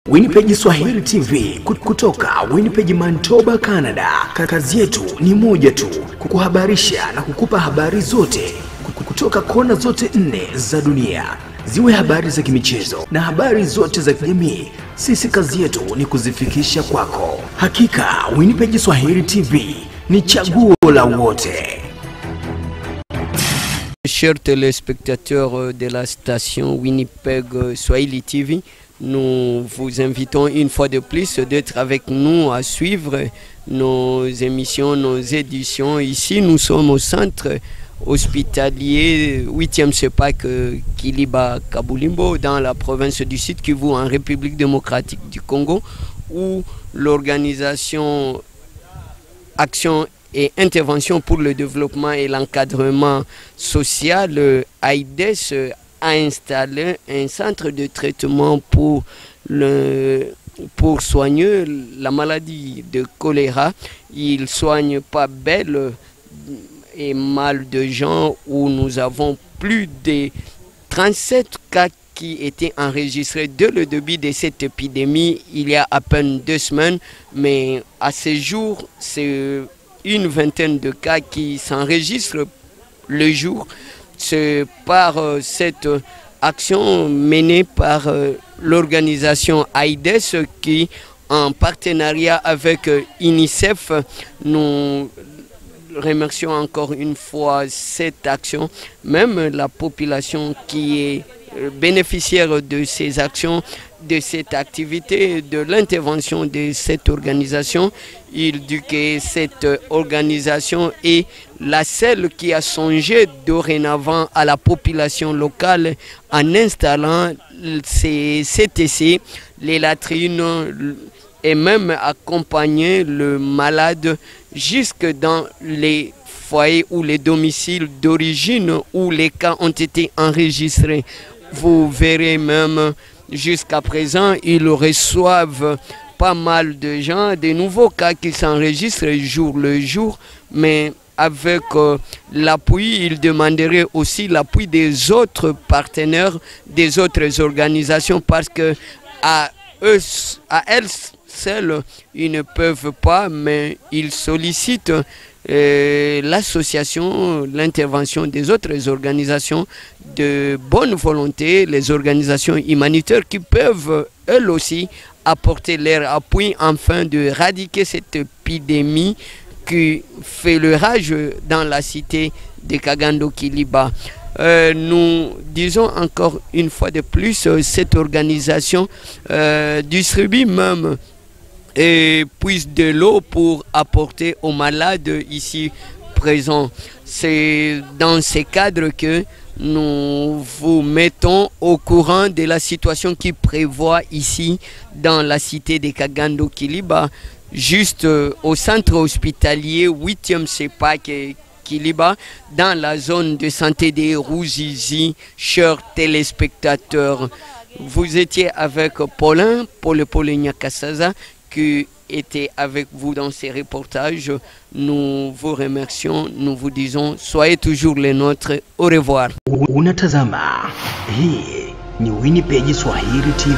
Winnipeg Swahili TV kutoka Winnipeg, Manitoba, Canada. Kazi yetu ni moja tu, kukuhabarisha na kukupa habari zote kutoka kona zote 4 za dunia. Ziwe habari za kimichezo na habari zote za kijamii, sisi kazi yetu ni kuzifikisha kwako. Hakika Winnipeg Swahili TV ni chaguo la wote. Chers téléspectateurs de la station Winnipeg Swahili TV, nous vous invitons une fois de plus d'être avec nous à suivre nos émissions, nos éditions. Ici, nous sommes au centre hospitalier 8e CEPAC Kiliba Kabulimbo dans la province du Sud Kivu en République démocratique du Congo, où l'organisation Action et Intervention pour le développement et l'encadrement social AIDS a installé un centre de traitement pour soigner la maladie de choléra. Il soigne pas belle et mal de gens, où nous avons plus de 37 cas qui étaient enregistrés dès le début de cette épidémie il y a à peine 2 semaines, mais à ce jour c'est une vingtaine de cas qui s'enregistrent le jour. C'est par cette action menée par l'organisation AIDS qui, en partenariat avec UNICEF, nous remercions encore une fois cette action. Même la population qui est bénéficiaire de ces actions, de cette activité, de l'intervention de cette organisation, il dit que cette organisation est la seule qui a songé dorénavant à la population locale en installant ces CTC, les latrines, et même accompagner le malade jusque dans les foyers ou les domiciles d'origine où les cas ont été enregistrés. Vous verrez même jusqu'à présent, ils reçoivent pas mal de gens, des nouveaux cas qui s'enregistrent jour le jour, mais avec l'appui, ils demanderaient aussi l'appui des autres partenaires, des autres organisations, parce que à elles seules, ils ne peuvent pas, mais ils sollicitent l'association, l'intervention des autres organisations de bonne volonté, les organisations humanitaires qui peuvent elles aussi apporter leur appui afin d'éradiquer cette épidémie qui fait le rage dans la cité de Kagando Kiliba. Nous disons encore une fois de plus, cette organisation distribue même et puise de l'eau pour apporter aux malades ici présents. C'est dans ces cadres que nous vous mettons au courant de la situation qui prévoit ici dans la cité de Kagando Kiliba, juste au centre hospitalier 8e CEPAC Kiliba, dans la zone de santé des Rouzizi. Chers téléspectateurs, vous étiez avec Paulin Nyakasaza, qui était avec vous dans ces reportages. Nous vous remercions, nous vous disons soyez toujours les nôtres. Au revoir. Unatazama, hii ni Winnipeg Swahili TV.